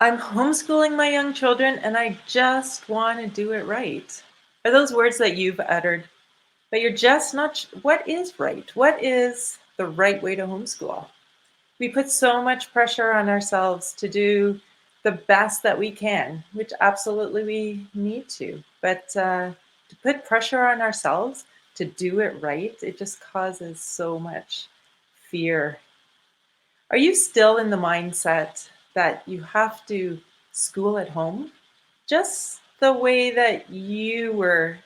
I'm homeschooling my young children and I just want to do it right. Are those words that you've uttered? But you're just not, what is right? What is the right way to homeschool? We put so much pressure on ourselves to do the best that we can, which absolutely we need to. But to put pressure on ourselves to do it right, it just causes so much fear. Are you still in the mindset that you have to school at home just the way that you were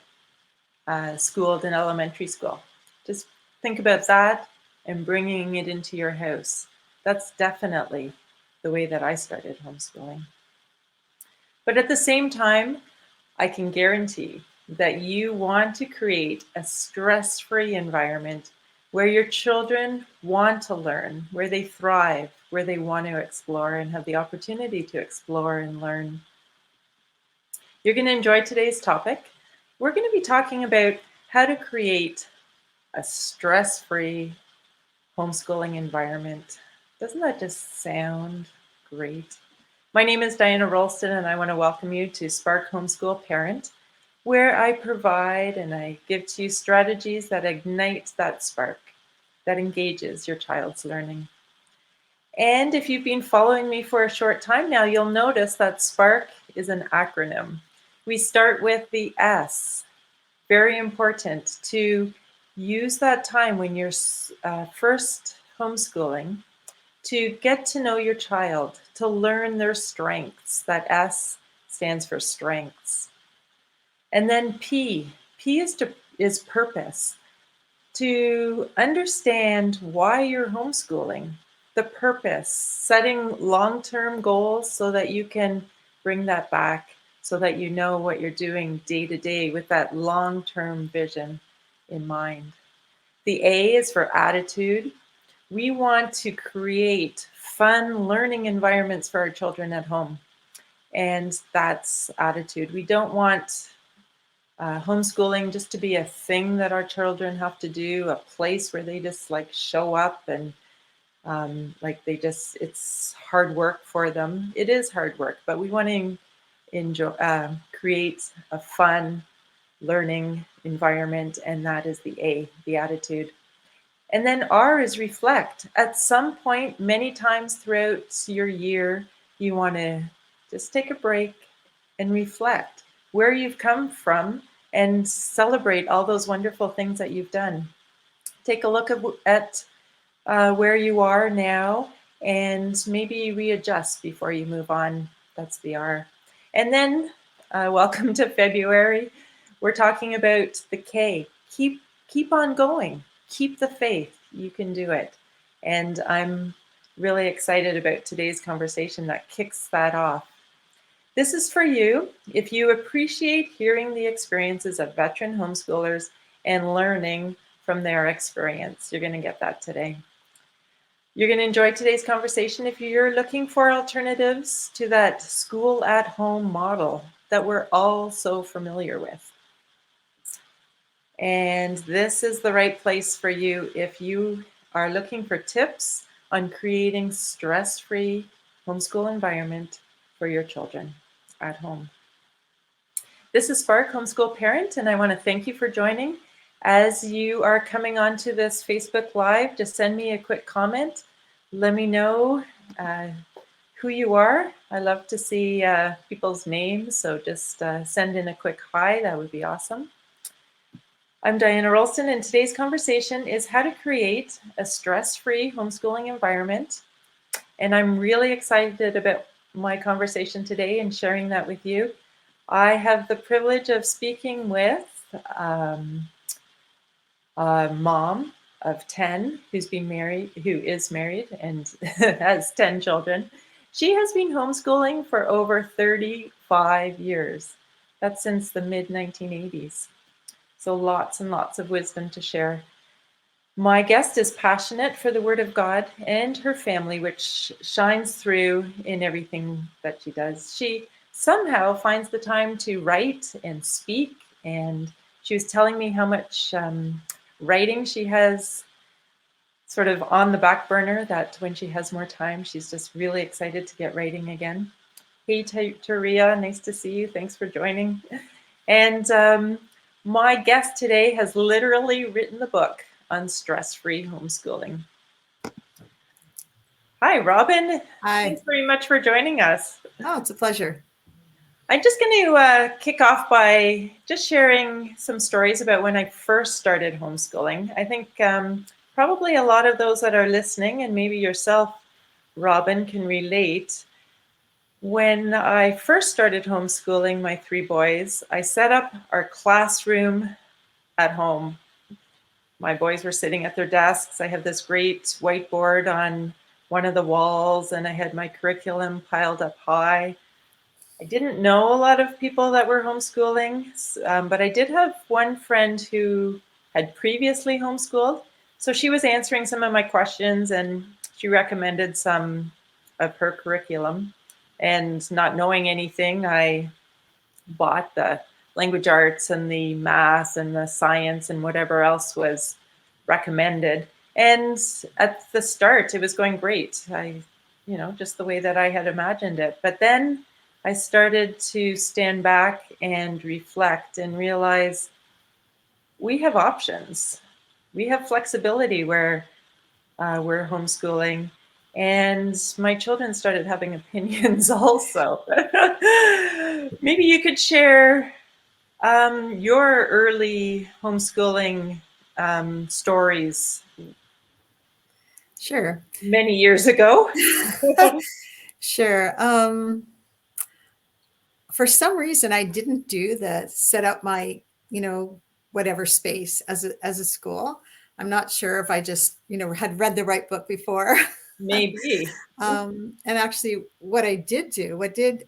schooled in elementary school? Just think about that and bringing it into your house. That's definitely the way that I started homeschooling. But at the same time, I can guarantee that you want to create a stress-free environment where your children want to learn, where they thrive, where they want to explore and have the opportunity to explore and learn. You're going to enjoy today's topic. We're going to be talking about how to create a stress-free homeschooling environment. Doesn't that just sound great? My name is Diana Rolston, and I want to welcome you to Spark Homeschool Parent, where I provide and I give to you strategies that ignite that spark, that engages your child's learning. And if you've been following me for a short time now, you'll notice that SPARK is an acronym. We start with the S. Very important to use that time when you're first homeschooling to get to know your child, to learn their strengths. That S stands for strengths. And then P. P is purpose. To understand why you're homeschooling, the purpose, setting long-term goals so that you can bring that back, so that you know what you're doing day to day with that long-term vision in mind. The A is for attitude. We want to create fun learning environments for our children at home. And that's attitude. We don't want homeschooling just to be a thing that our children have to do, a place where they just like show up and like it's hard work for them. It is hard work, but we want to create a fun learning environment, and that is the A, the attitude. And then R is reflect. At some point, many times throughout your year, you want to just take a break and reflect where you've come from and celebrate all those wonderful things that you've done. Take a look at where you are now and maybe readjust before you move on. That's the R. And then welcome to February. We're talking about the K. Keep on going. Keep the faith. You can do it. And I'm really excited about today's conversation that kicks that off. This is for you if you appreciate hearing the experiences of veteran homeschoolers and learning from their experience. You're going to get that today. You're going to enjoy today's conversation if you're looking for alternatives to that school at home model that we're all so familiar with. And this is the right place for you if you are looking for tips on creating stress-free homeschool environment for your children at home. This is Spark Homeschool Parent, and I want to thank you for joining. As you are coming onto this Facebook Live, just send me a quick comment. Let me know who you are. I love to see people's names, so just send in a quick hi. That would be awesome. I'm Diana Rolston, and today's conversation is how to create a stress-free homeschooling environment. And I'm really excited about my conversation today and sharing that with you. I have the privilege of speaking with a mom of 10 who is married and has 10 children. She has been homeschooling for over 35 years. That's since the mid-1980s. So lots and lots of wisdom to share. My guest is passionate for the Word of God and her family, which shines through in everything that she does. She somehow finds the time to write and speak, and she was telling me how much writing she has sort of on the back burner, that when she has more time, she's just really excited to get writing again. Hey, Taria, nice to see you. Thanks for joining. And my guest today has literally written the book on stress-free homeschooling. Hi, Robin. Hi. Thanks very much for joining us. Oh, it's a pleasure. I'm just going to kick off by just sharing some stories about when I first started homeschooling. I think probably a lot of those that are listening, and maybe yourself, Robin, can relate. When I first started homeschooling my three boys, I set up our classroom at home. My boys were sitting at their desks. I have this great whiteboard on one of the walls, and I had my curriculum piled up high. I didn't know a lot of people that were homeschooling, but I did have one friend who had previously homeschooled. So she was answering some of my questions and she recommended some of her curriculum. And not knowing anything, I bought the language arts and the math and the science and whatever else was recommended. And at the start, it was going great. Just the way that I had imagined it. But then I started to stand back and reflect and realize we have options. We have flexibility where we're homeschooling. And my children started having opinions also. Maybe you could share your early homeschooling stories Sure. many years ago. Sure. For some reason, I didn't do the set up my, whatever space as a school. I'm not sure if I just, had read the right book before. Maybe. And actually, what did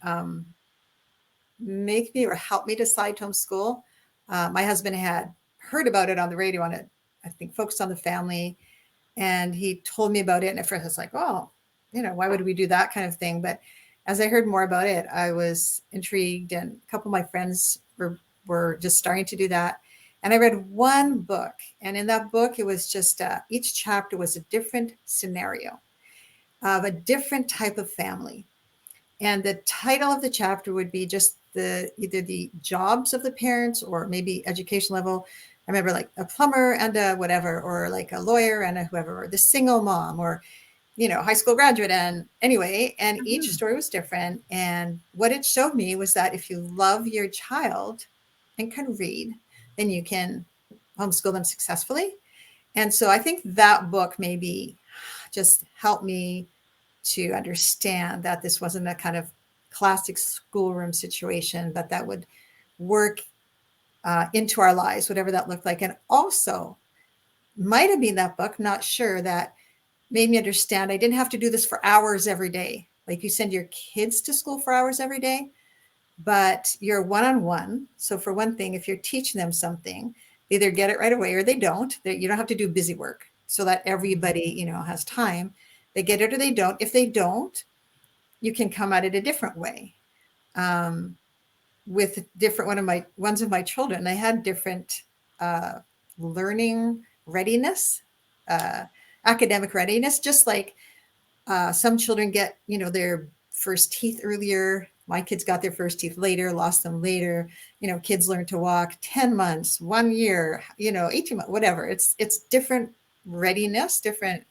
make me or help me decide to homeschool, my husband had heard about it on the radio on it, I think, Focused on the Family. And he told me about it. And at first I was like, oh, why would we do that kind of thing? But as I heard more about it, I was intrigued. And a couple of my friends were just starting to do that. And I read one book. And in that book, it was just each chapter was a different scenario of a different type of family. And the title of the chapter would be just either the jobs of the parents or maybe education level. I remember like a plumber and a whatever, or like a lawyer and a whoever, or the single mom, or, high school graduate. And anyway, and each story was different. And what it showed me was that if you love your child and can read, then you can homeschool them successfully. And so I think that book maybe just helped me to understand that this wasn't a kind of classic schoolroom situation, but that would work into our lives, whatever that looked like. And also might have been that book, not sure, that made me understand I didn't have to do this for hours every day. Like you send your kids to school for hours every day, but you're one-on-one. So for one thing, if you're teaching them something, they either get it right away or they don't. You don't have to do busy work so that everybody, has time. They get it or they don't. If they don't, you can come at it a different way. With ones of my children, they had different learning readiness, academic readiness, just like some children get, their first teeth earlier. My kids got their first teeth later, lost them later. Kids learn to walk 10 months, 1 year, 18 months, whatever. It's different readiness, different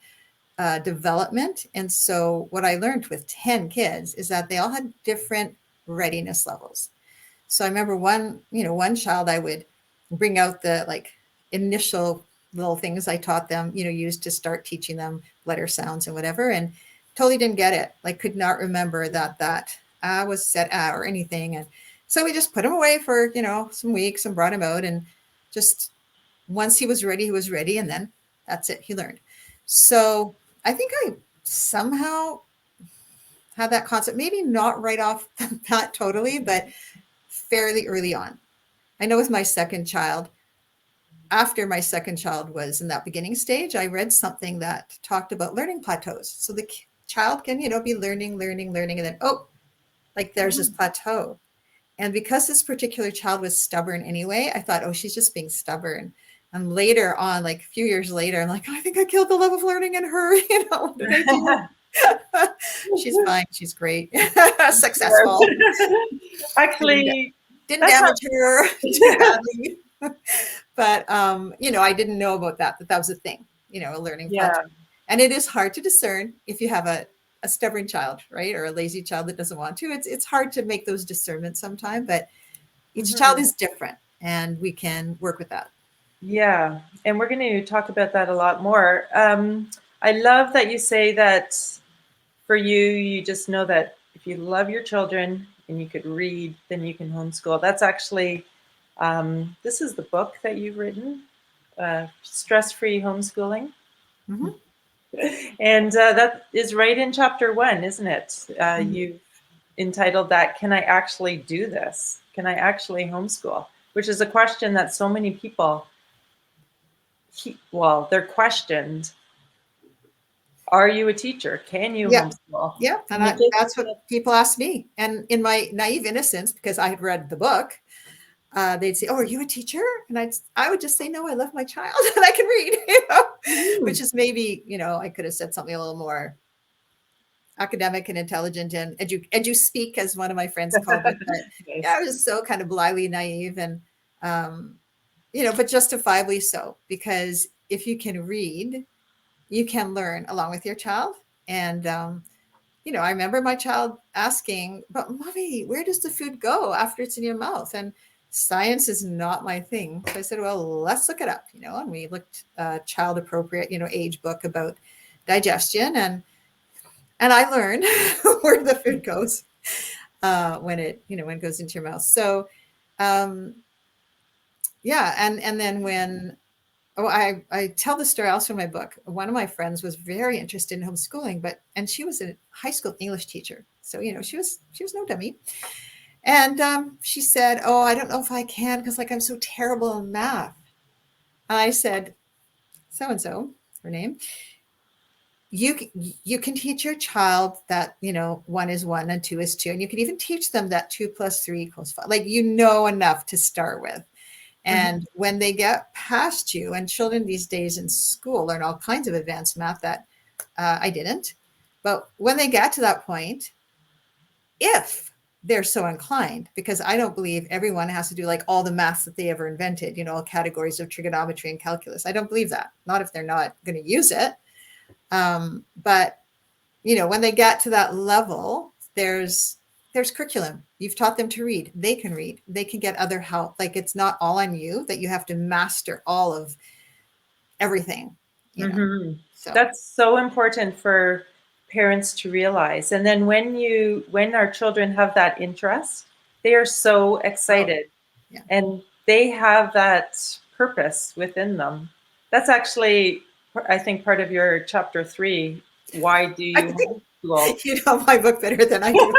development. And so what I learned with 10 kids is that they all had different readiness levels. So I remember one child, I would bring out the like initial little things I taught them, used to start teaching them letter sounds and whatever, and totally didn't get it. Like could not remember that was set or anything. And so we just put him away for, some weeks and brought him out, and just once he was ready. And then that's it. He learned. So I think I somehow had that concept, maybe not right off the bat totally, but fairly early on. I know with my second child, after my second child was in that beginning stage, I read something that talked about learning plateaus. So the child can, be learning, and then, like there's this plateau. And because this particular child was stubborn anyway, I thought, oh, she's just being stubborn. And later on, like a few years later, I'm like, oh, I think I killed the love of learning in her. What did I do? She's fine. She's great. Successful. Yes. Didn't, Actually, didn't that's damage her too how. badly. But I didn't know about that was a thing, a learning Yeah. process. And it is hard to discern if you have a stubborn child, right? Or a lazy child that doesn't want to. It's hard to make those discernments sometimes, but each child Mhm. is different and we can work with that. Yeah, and we're going to talk about that a lot more. I love that you say that for you, you just know that if you love your children and you could read, then you can homeschool. That's actually, this is the book that you've written, Stress-Free Homeschooling. Mhm. And that is right in chapter 1, isn't it? Mhm. You've entitled that, Can I Actually Do This? Can I actually homeschool? Which is a question that so many people, well, they're questioned. Are you a teacher? Can you Yeah. homeschool? Yeah. And And they just, that's what people ask me. And in my naive innocence, because I had read the book, they'd say, "Oh, are you a teacher?" And I would just say, "No, I love my child and I can read," which Mhm. is maybe, I could have said something a little more academic and intelligent and speak, as one of my friends called it. But yeah, I Nice. was so kind of blithely naive and, um, but justifiably so, because if you can read, you can learn along with your child. And, I remember my child asking, "But mommy, where does the food go after it's in your mouth?" And science is not my thing. So I said, "Well, let's look it up," and we looked child appropriate, age book about digestion. And I learned where the food goes when when it goes into your mouth. So, um, yeah. And then when, I tell the story also in my book. One of my friends was very interested in homeschooling, and she was a high school English teacher. So, she was no dummy. And she said, "Oh, I don't know if I can, because like I'm so terrible in math." And I said, "So and so, her name, you can teach your child that, one is one and two is two, and you can even teach them that 2 + 3 = 5, like, enough to start with. Mhm. And when they get past you, and children these days in school learn all kinds of advanced math that I didn't, but when they get to that point, if they're so inclined, because I don't believe everyone has to do like all the maths that they ever invented, all categories of trigonometry and calculus. I don't believe that, not if they're not going to use it. But when they get to that level, there's curriculum. You've taught them to read. They can read. They can get other help. Like, it's not all on you that you have to master all of everything, Mhm. So That's so important for parents to realize. And then when our children have that interest, they are so oh excited yeah. and they have that purpose within them. That's actually, I think, part of your chapter 3. Why do I you think homeschool? you know my book better than I do.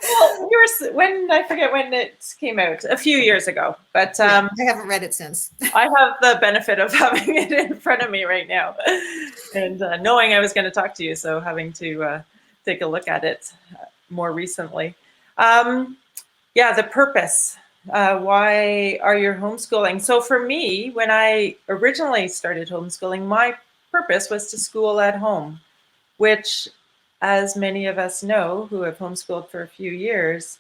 Well, when I forget when it came out, a few years ago, but Yeah, I haven't read it since. I have the benefit of having it in front of me right now, and knowing I was going to talk to you, so having to take a look at it more recently. Um, yeah, the purpose. Why are you homeschooling? So for me, when I originally started homeschooling, my purpose was to school at home, which, as many of us know who have homeschooled for a few years,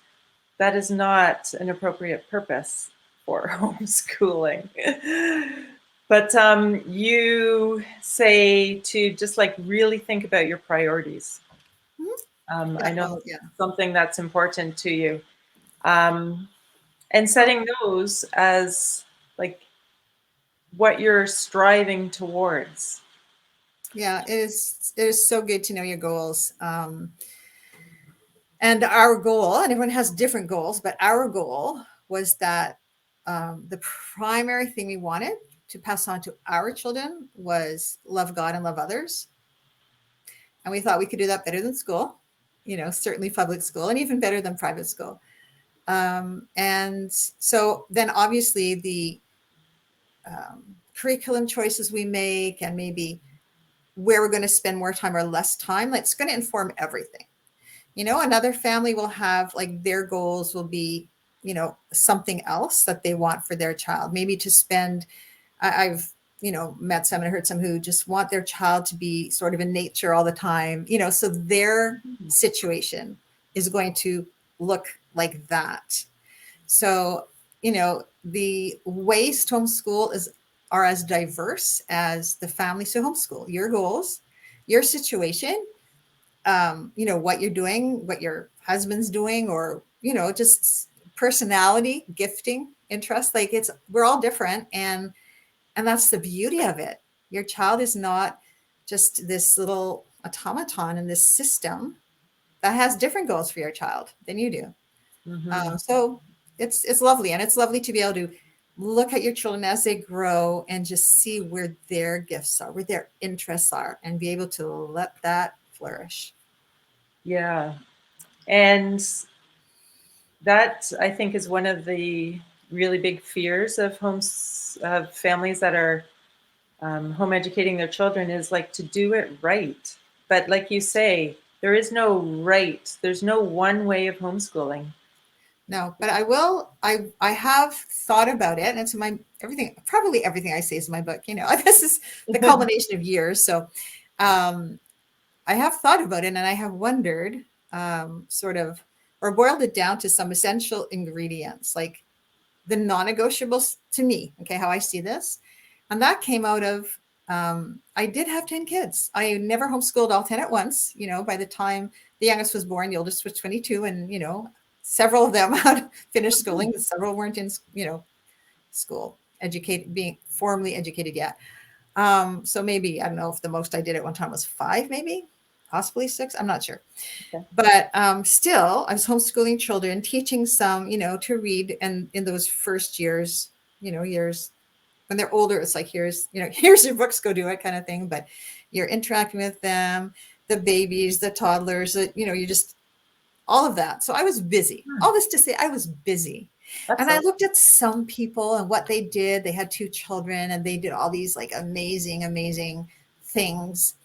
that is not an appropriate purpose for homeschooling. But you say to just like really think about your priorities. Mhm. I Yeah, know well, that's yeah. something that's important to you. Um, and Well, setting those as like what you're striving towards. yeah, it is so good to know your goals. And our goal, and everyone has different goals, but our goal was that the primary thing we wanted to pass on to our children was love God and love others. And we thought we could do that better than school, certainly public school, and even better than private school. And so then obviously the curriculum choices we make, and maybe where we're going to spend more time or less time, it's going to inform everything. Another family will have, like, their goals will be, something else that they want for their child, maybe to spend. I've met some and heard some who just want their child to be sort of in nature all the time, so their situation is going to look like that. So, the ways to homeschool are as diverse as the families to homeschool. Your goals, your situation, what you're doing, what your husband's doing, or, just personality, gifting, interest. Like we're all different. And that's the beauty of it. Your child is not just this little automaton in this system that has different goals for your child than you do. Mm-hmm. So it's lovely, and it's lovely to be able to look at your children as they grow and just see where their gifts are, where their interests are, and be able to let that flourish. Yeah. And that, I think, is one of the really big fears of of families that are home educating their children, is like to do it right. But like you say, there is no right. There's no one way of homeschooling. No, but I have thought about it, and it's probably everything I say is in my book. This is the culmination of years. So um, I have thought about it, and I have wondered, sort of, or boiled it down to some essential ingredients, like the non-negotiables to me, okay, how I see this. And that came out of, I did have 10 kids. I never homeschooled all 10 at once. By the time the youngest was born, the oldest was 22, and, several of them had finished schooling, but several weren't in, school, being formally educated yet. So maybe, I don't know if the most I did at one time was 5, maybe, possibly 6. I'm not sure. Okay. But still, I was homeschooling children, teaching some, to read. And in those first years, years when they're older, it's like, here's your books, go do it kind of thing. But you're interacting with them, the babies, the toddlers, you just, all of that. So I was busy. All this to say, I was busy. That's And I so. looked at some people and what they did. They had 2 children and they did all these like amazing, amazing things.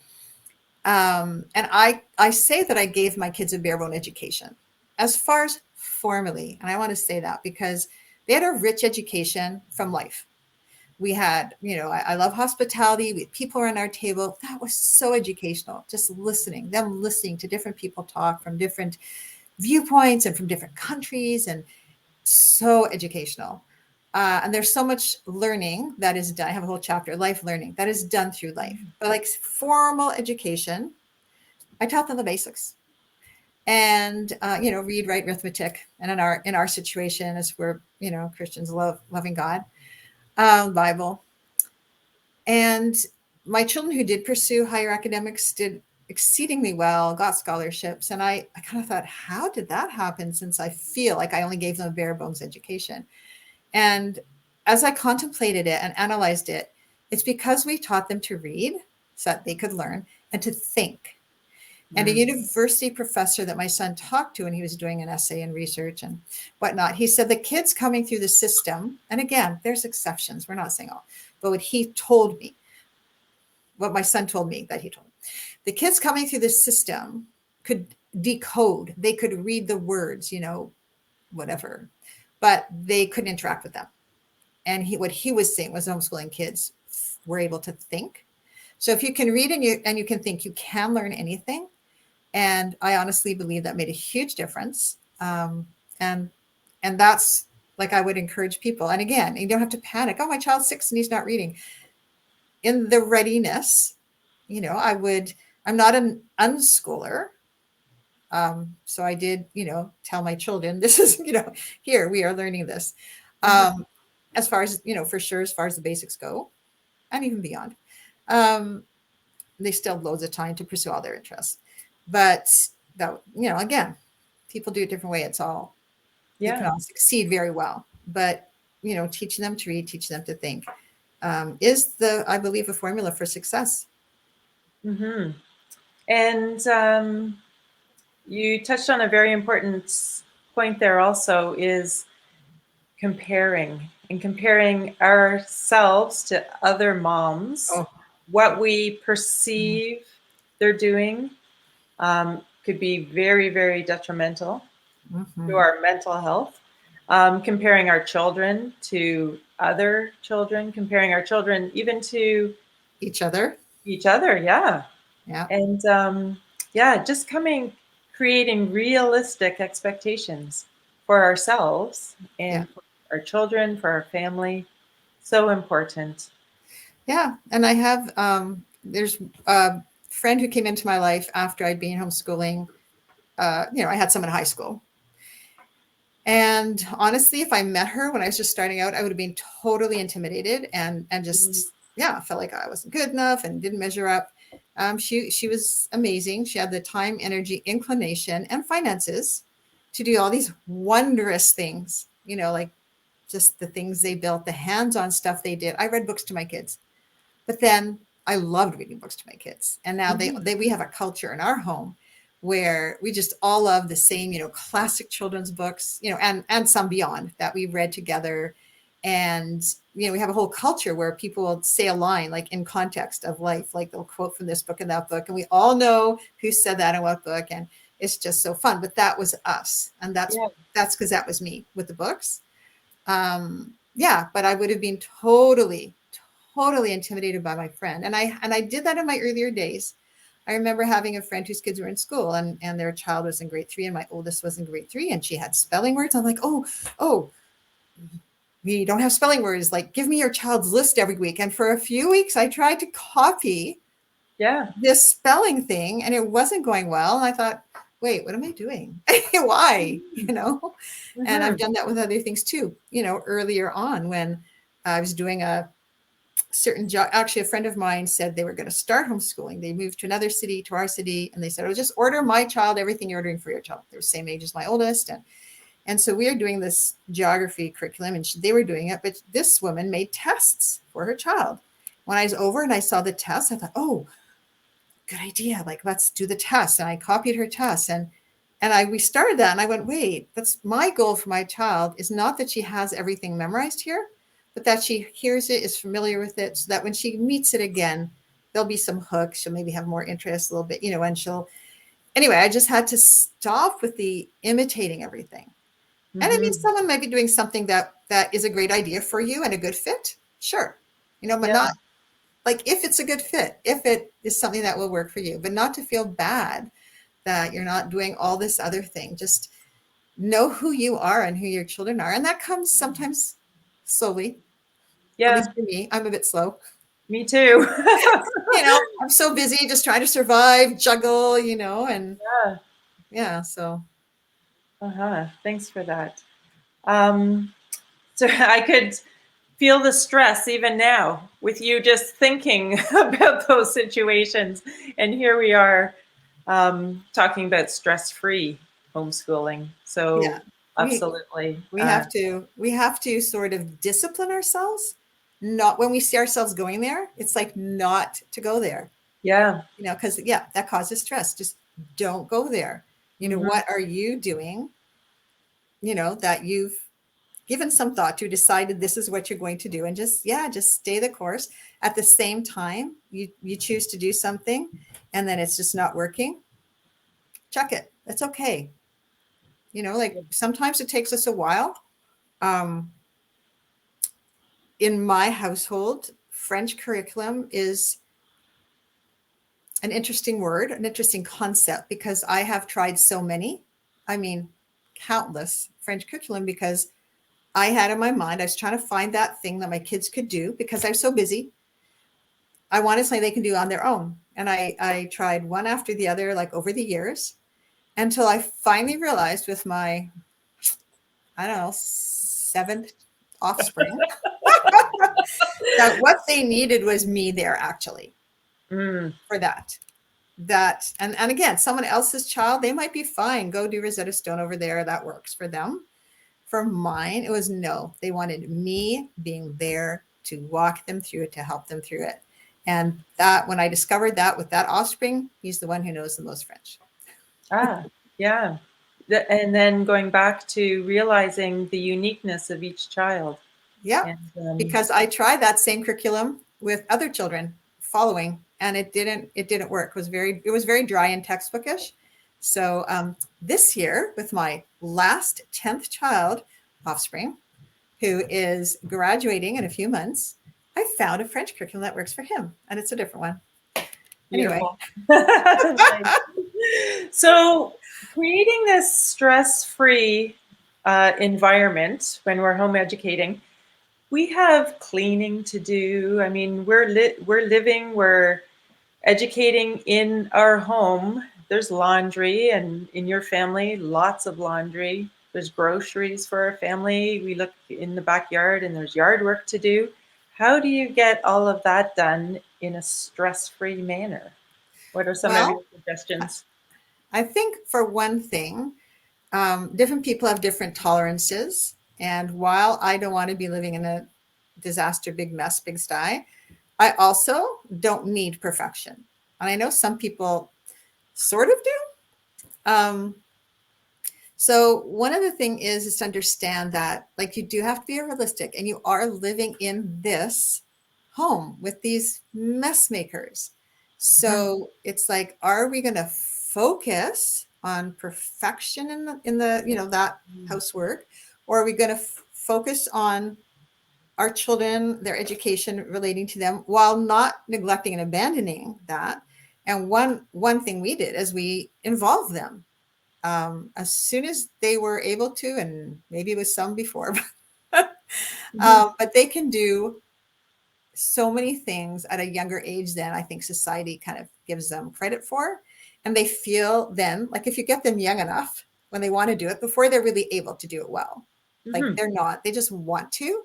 And I say that I gave my kids a bare bone education as far as formally. And I want to say that because they had a rich education from life. We had, I love hospitality. We had people around our table. That was so educational. Just them listening to different people talk from different viewpoints and from different countries, and so educational. And there's so much learning that is done. I have a whole chapter, life learning, that is done through life. But like formal education, I taught them the basics. And read, write, arithmetic. And in our situation, as we're Christians, loving God, Bible. And my children who did pursue higher academics did exceedingly well, got scholarships. And I kind of thought, how did that happen, since I feel like I only gave them a bare bones education? And as I contemplated it and analyzed it, it's because we taught them to read so that they could learn, and to think. And a university professor that my son talked to when he was doing an essay and research and whatnot, he said the kids coming through the system, and again, there's exceptions, we're not saying all, but what my son told me that he told me, the kids coming through the system could decode, they could read the words, whatever, but they couldn't interact with them. And what he was saying was homeschooling kids were able to think. So if you can read and you can think, you can learn anything. And I honestly believe that made a huge difference. And that's, like, I would encourage people. And again, you don't have to panic. Oh, my child's 6 and he's not reading. In the readiness, I'm not an unschooler. So I did, tell my children, this is, here we are learning this. As far as, for sure, as far as the basics go, and even beyond. They still have loads of time to pursue all their interests. But that, again, people do it a different way. It's all, you can all succeed very well. But, teaching them to read, teaching them to think is I believe, a formula for success. Mm-hmm. And you touched on a very important point there also, is comparing ourselves to other moms. Oh. What we perceive they're doing could be very, very detrimental to our mental health. comparing our children to other children, comparing our children even to Each other. each other. Yeah. Yeah. And yeah, just creating realistic expectations for ourselves Yeah. and for our children, for our family. So important. Yeah. And I have, there's a friend who came into my life after I'd been homeschooling. I had some in high school. And honestly, if I met her when I was just starting out, I would have been totally intimidated and Mhm. just, yeah, felt like I wasn't good enough and didn't measure up. She was amazing. She had the time, energy, inclination, and finances to do all these wondrous things, like just the things they built, the hands-on stuff they did. I read books to my kids, but then I loved reading books to my kids. And now Mhm. we have a culture in our home where we just all love the same, classic children's books, and some beyond that we read together. And, we have a whole culture where people will say a line like in context of life, like they'll quote from this book and that book. And we all know who said that and what book. And it's just so fun. But that was us. And Yeah. that's because that was me with the books. Yeah, but I would have been totally intimidated by my friend. And I did that in my earlier days. I remember having a friend whose kids were in school and their child was in grade 3 and my oldest was in grade 3 and she had spelling words. I'm like, oh, we don't have spelling words. Like, give me your child's list every week. And for a few weeks, I tried to copy Yeah. this spelling thing and it wasn't going well. And I thought, wait, what am I doing? Why? And I've Mhm. done that with other things too, earlier on when I was doing a certain job. Actually, a friend of mine said they were going to start homeschooling. They moved to another city, to our city, and they said, oh, just order my child everything you're ordering for your child. They're the same age as my oldest. And so we are doing this geography curriculum and they were doing it, but this woman made tests for her child. When I was over and I saw the test, I thought, oh, good idea. Like, let's do the test. And I copied her test we started that and I went, wait, that's my goal for my child is not that she has everything memorized here, but that she hears it, is familiar with it, so that when she meets it again, there'll be some hooks. She'll maybe have more interest a little bit, and anyway, I just had to stop with the imitating everything. And I mean, Mhm. someone might be doing something that is a great idea for you and a good fit. Sure. But Yeah. not like if it's a good fit, if it is something that will work for you, but not to feel bad that you're not doing all this other thing. Just know who you are and who your children are. And that comes sometimes slowly. At Yeah. least for me, I'm a bit slow. Me too. I'm so busy just trying to survive, juggle, and Yeah. yeah, so Uh-huh. Thanks for that. Um, so I could feel the stress even now with you just thinking about those situations. And here we are talking about stress-free homeschooling. yeah. So We absolutely. we have to sort of discipline ourselves. Not when we see ourselves going there, it's like not to go there. Yeah. Because yeah, that causes stress. Just don't go there. Hmm. What are you doing, that you've given some thought to, decided this is what you're going to do, and just stay the course. At the same time, you choose to do something and then it's just not working. Check it. That's okay. Like sometimes it takes us a while. Um, in my household, French curriculum is an interesting word, an interesting concept, because I have tried so many, I mean, countless French curriculum, because I had in my mind, I was trying to find that thing that my kids could do because I was so busy. I wanted something they can do on their own. And I tried one after the other, like over the years, until I finally realized with my, I don't know, seventh offspring, that what they needed was me there actually Mm. for and again, someone else's child, they might be fine. Go do Rosetta Stone over there. That works for them. For mine, it was no. They wanted me being there to walk them through it, to help them through it. And that when I discovered that with that offspring, he's the one who knows the most French. Ah, yeah. And then going back to realizing the uniqueness of each child. Yeah. And Because I tried that same curriculum with other children following, and it didn't work. It was very dry and textbookish. So this year with my last 10th child, offspring, who is graduating in a few months, I found a French curriculum that works for him, and it's a different one. Anyway. Beautiful. Nice. So, creating this stress-free environment when we're home educating, we have cleaning to do. I mean, we're living, we're educating in our home. There's laundry, and in your family, lots of laundry. There's groceries for our family. We look in the backyard, and there's yard work to do. How do you get all of that done in a stress-free manner? What are some of your Well, suggestions? I think for one thing, different people have different tolerances. And while I don't want to be living in a disaster, big mess, big sty, I also don't need perfection. And I know some people sort of do. So one of the thing is to understand that like you do have to be realistic, and you are living in this home with these mess makers. Mhm. So it's like, are we going to focus on perfection in the that housework, or are we going to focus on our children, their education relating to them, while not neglecting and abandoning that? And one thing we did is we involved them as soon as they were able to, and maybe it was some before, Mhm. but they can do so many things at a younger age than I think society kind of gives them credit for. And they feel then like if you get them young enough when they want to do it before they're really able to do it well, like Mhm. they're not, they just want to.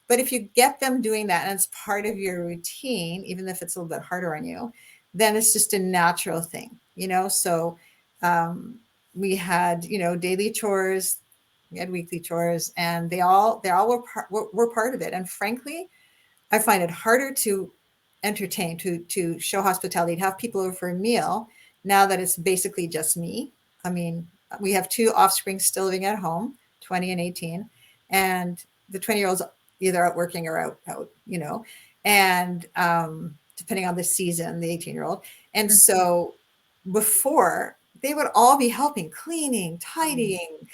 But if you get them doing that and it's part of your routine, even if it's a little bit harder on you, then it's just a natural thing. So um, we had, daily chores, we had weekly chores, and they all were part of it. And frankly, I find it harder to entertain, to show hospitality, to have people over for a meal now that it's basically just me. I mean, we have two offspring still living at home, 20 and 18, and the 20-year-old's either out working or out, and depending on the season, the 18-year-old. And so before they would all be helping, cleaning, tidying,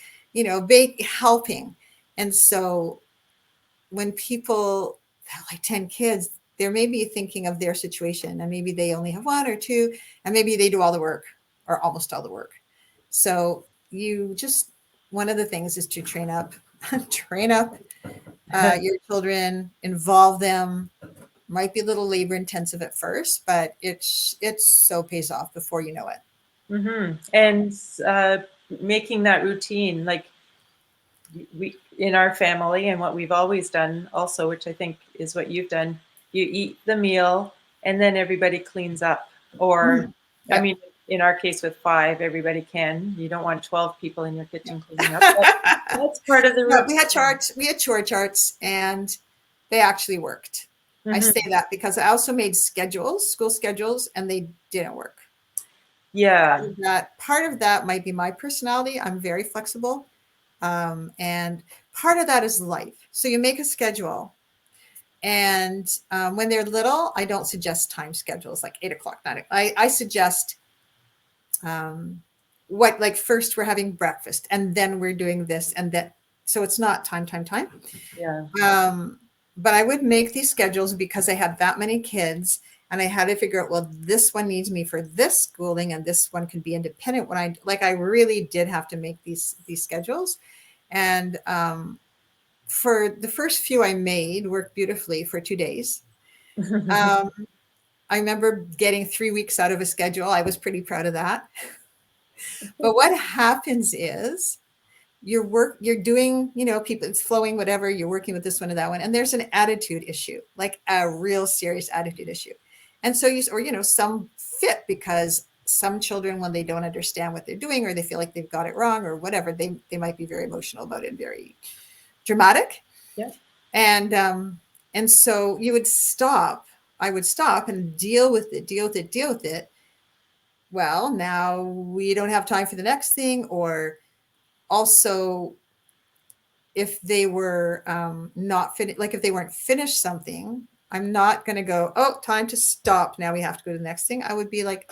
bake, helping. And so when people have like 10 kids, they're maybe thinking of their situation, and maybe they only have one or two, and maybe they do all the work or almost all the work. So you just, one of the things is to train up, train up your children, involve them. Might be a little labor intensive at first, but it's so pays off before you know it. And making that routine, like we in our family, and what we've always done, also, which I think is what you've done. You eat the meal, and then everybody cleans up. Or, Mhm. I Yep. mean, in our case with five, everybody can. You don't want 12 people in your kitchen cleaning up, but that's part of the No, we had routine. charts, we had chore charts, and they actually worked. I say Hmm. that because I also made schedules, school schedules, and they didn't work. Yeah. Part of that might be my personality. I'm very flexible. And part of that is life. So you make a schedule. And when they're little, I don't suggest time schedules like 8 o'clock, 9 o'clock. I suggest what, like, first we're having breakfast and then we're doing this and that. So it's not time. Yeah. Um, but I would make these schedules because I had that many kids, and I had to figure out, well, this one needs me for this schooling and this one can be independent when I really did have to make these schedules. And for the first few I made worked beautifully for 2 days. Um, I remember getting 3 weeks out of a schedule. I was pretty proud of that. But what happens is you're doing, people, it's flowing, whatever, you're working with this one and that one, and there's an attitude issue, like a real serious attitude issue. And so some fit because some children, when they don't understand what they're doing or they feel like they've got it wrong or whatever, they might be very emotional about it, very dramatic. Yeah. And so I would stop and deal with it. Well, now we don't have time for the next thing. Or also, if they were not finished, like if they weren't finished something, I'm not going to go, oh, time to stop. Now we have to go to the next thing. I would be like,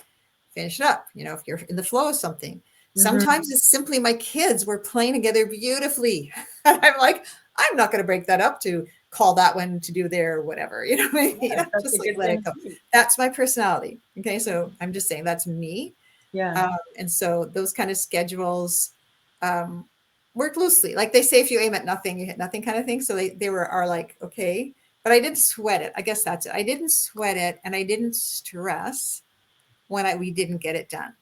finish it up. If you're in the flow of something, Mhm. Sometimes it's simply my kids were playing together beautifully. And I'm like, I'm not going to break that up to call that one to do their whatever, you know what I mean? Yeah, that's Just a like good let it thing go. too. That's my personality. Okay. So I'm just saying that's me. Yeah. And so those kind of schedules um, work loosely. Like they say, if you aim at nothing, you hit nothing kind of thing. So are like, okay, but I didn't sweat it. I guess that's it. I didn't sweat it and I didn't stress when we didn't get it done.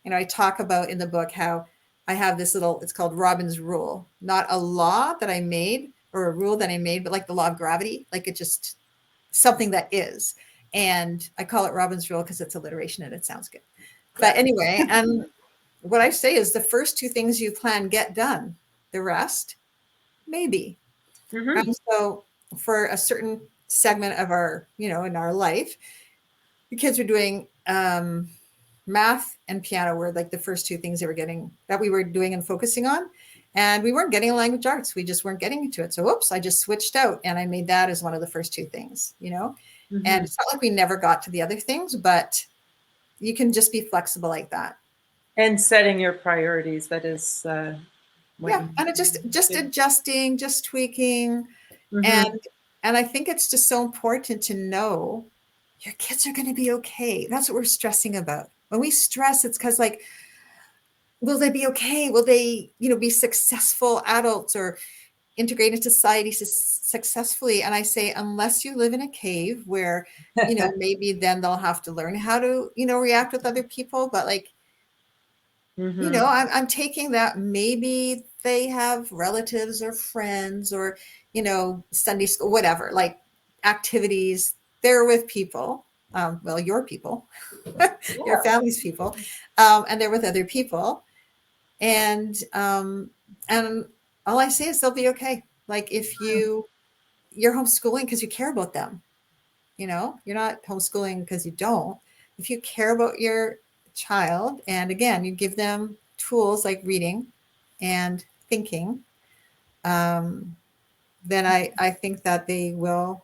You know, I talk about in the book how I have this little, it's called Robin's rule, not a law that I made or a rule that I made, but like the law of gravity, like it just something that is. And I call it Robin's rule because it's alliteration and it sounds good. But Yeah. anyway, and what I say is the first two things you plan get done. The rest, maybe. Mhm. So for a certain segment of our, in our life, the kids were doing math and piano were like the first two things that we were doing and focusing on. And we weren't getting language arts. We just weren't getting into it. So, oops, I just switched out and I made that as one of the first two things. And Mhm. it's not like we never got to the other things, but you can just be flexible like that. And setting your priorities, that is what Yeah. you And it just do. adjusting, just tweaking. Mhm. And and I think it's just so important to know your kids are going to be okay. That's what we're stressing about. When we stress, it's because like, will they be okay? Will they, be successful adults or integrate into society successfully? And I say, unless you live in a cave where, maybe then they'll have to learn how to, react with other people. But like, Mhm. I'm taking that maybe they have relatives or friends or, Sunday school, whatever, like activities. They're with people. Well, your people, your Yeah. family's people, and they're with other people. And all I say is they'll be okay. Like if you're homeschooling because you care about them, you're not homeschooling because you don't. If you care about your child, and again, you give them tools like reading and thinking, um, then I think that they will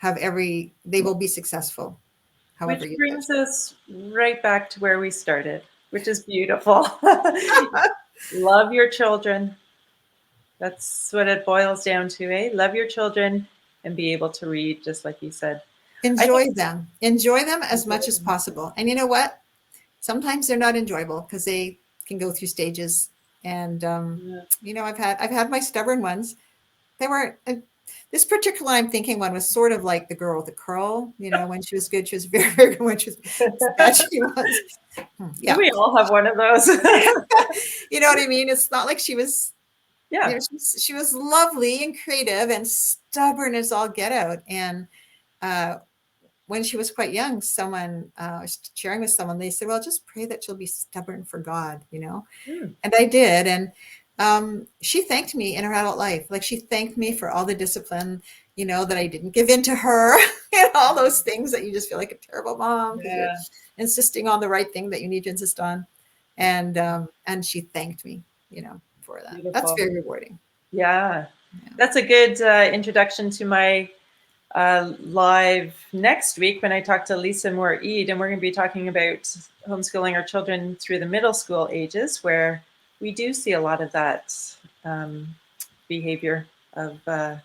be successful, however Which you brings judge it. us right back to where we started, which is beautiful. Love your children. That's what it boils down to, eh? Love your children and be able to read, just like you said. I think. Enjoy them as much as possible. And you know what? Sometimes they're not enjoyable because they can go through stages. And I've had my stubborn ones. They weren't. This particular I'm thinking one was sort of like the girl with the curl. When she was good, she was very, very good. When she was bad, she was. Yeah, We all have one of those. you know what I mean. It's not like she was. Yeah. She was lovely and creative and stubborn as all get out. And uh, when she was quite young, someone was sharing with someone. They said, "Well, just pray that she'll be stubborn for God." Mm. And I did. And she thanked me in her adult life. Like she thanked me for all the discipline, that I didn't give in to her, and all those things that you just feel like a terrible mom because you're Yeah. insisting on the right thing that you need to insist on. And she thanked me, for that. That's Beautiful. very rewarding. Yeah. Yeah. That's a good introduction to my live next week when I talk to Lisa Moore Eid, and we're going to be talking about homeschooling our children through the middle school ages, where we do see a lot of that behavior of, I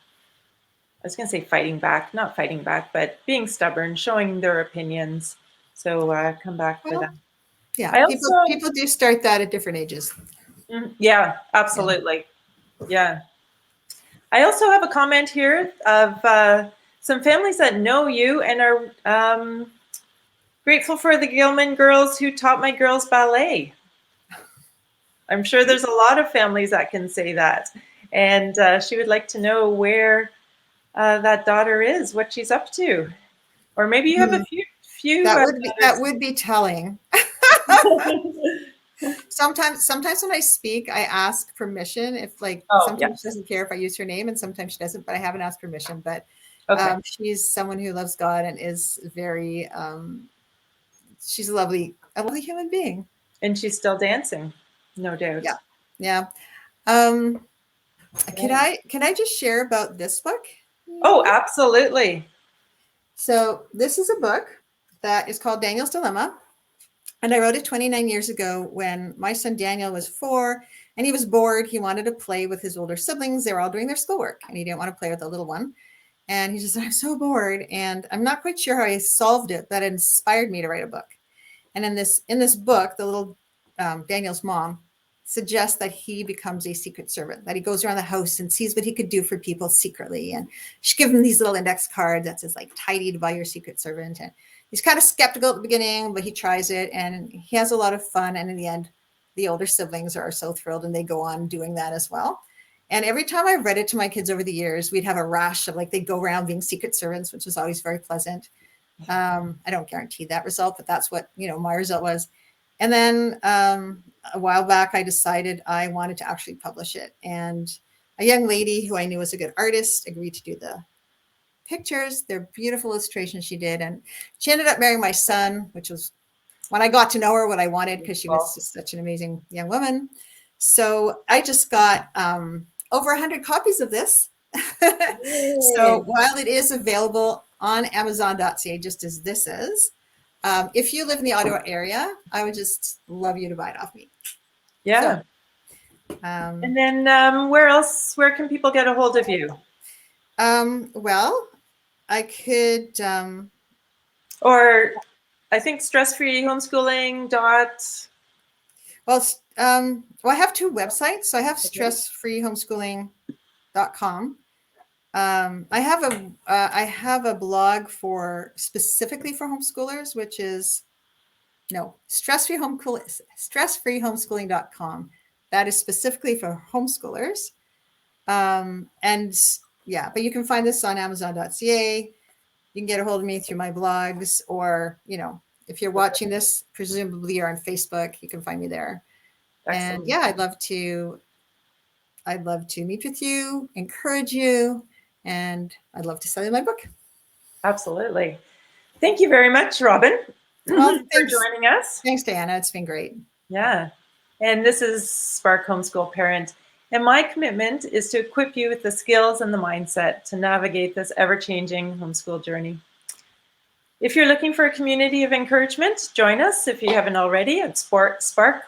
was going to say fighting back, not fighting back, but being stubborn, showing their opinions. So come back for that. Well, yeah, I people also, people do start that at different ages. yeah, Yeah. absolutely. Yeah. I also have a comment here of some families that know you and are grateful for the Gilman girls who taught my girls ballet. I'm sure there's a lot of families that can say that. And she would like to know where that daughter is, what she's up to. Or maybe you have a Mhm. few That would be telling. daughters. Sometimes when I speak, I ask permission. If like Oh, sometimes she yes. doesn't care if I use her name, and sometimes she doesn't. But I haven't asked permission. But Okay. she's someone who loves God and is very. She's a lovely human being. And she's still dancing, no Yeah, doubt. yeah. Um, can Yeah. I just share about this book? Oh, absolutely. So this is a book that is called Daniel's Dilemma. And I wrote it 29 years ago when my son Daniel was 4 and he was bored. He wanted to play with his older siblings. They were all doing their schoolwork and he didn't want to play with the little one. And he just said, I'm so bored. And I'm not quite sure how I solved it, that inspired me to write a book. And in this book, the little Daniel's mom suggests that he becomes a secret servant, that he goes around the house and sees what he could do for people secretly. And she gives him these little index cards that says like tidied by your secret servant. And he's kind of skeptical at the beginning, but he tries it and he has a lot of fun. And in the end, the older siblings are so thrilled and they go on doing that as well. And every time I've read it to my kids over the years, we'd have a rash of like, they'd go around being secret servants, which was always very pleasant. I don't guarantee that result, but that's what, my result was. And then a while back, I decided I wanted to actually publish it. And a young lady who I knew was a good artist agreed to do the pictures. They're beautiful illustrations she did. And she ended up marrying my son, which was when I got to know her what I wanted, because she was just such an amazing young woman. So I just got over 100 copies of this. So while it is available on Amazon.ca, just as this is, if you live in the Ottawa area, I would just love you to buy it off me. Yeah. So, and then where can people get a hold of you? Well, I could. Or I think Stress-Free Homeschooling Well, I have 2 websites. So I have stressfreehomeschooling.com. I have a blog specifically for homeschoolers, which is stressfreehomeschooling.com. That is specifically for homeschoolers. And yeah, but you can find this on Amazon.ca. You can get a hold of me through my blogs, or, if you're watching this, presumably you're on Facebook, you can find me there. Excellent. And yeah, I'd love to meet with you, encourage you, and I'd love to sell you my book. Absolutely. Thank you very much, Robin, Well, for joining us. Thanks, Diana. It's been great. Yeah. And this is Spark Homeschool Parent. And my commitment is to equip you with the skills and the mindset to navigate this ever-changing homeschool journey. If you're looking for a community of encouragement, join us if you haven't already at Spark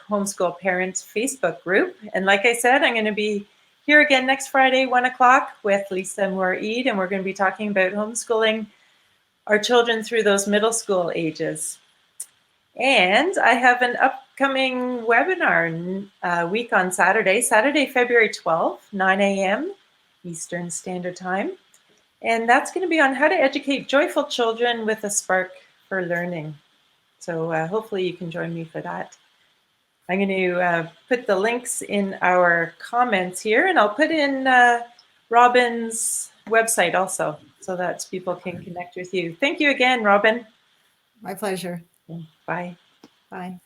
Homeschool Parent Facebook group. And like I said, I'm going to be here again next Friday, 1 o'clock with Lisa Moore-Eid, and we're going to be talking about homeschooling our children through those middle school ages. And I have an upcoming webinar week on Saturday, February 12th, 9 a.m. Eastern Standard Time. And that's going to be on how to educate joyful children with a spark for learning. So hopefully you can join me for that. I'm going to put the links in our comments here, and I'll put in Robin's website also, so that people can connect with you. Thank you again, Robin. My pleasure. Bye. Bye.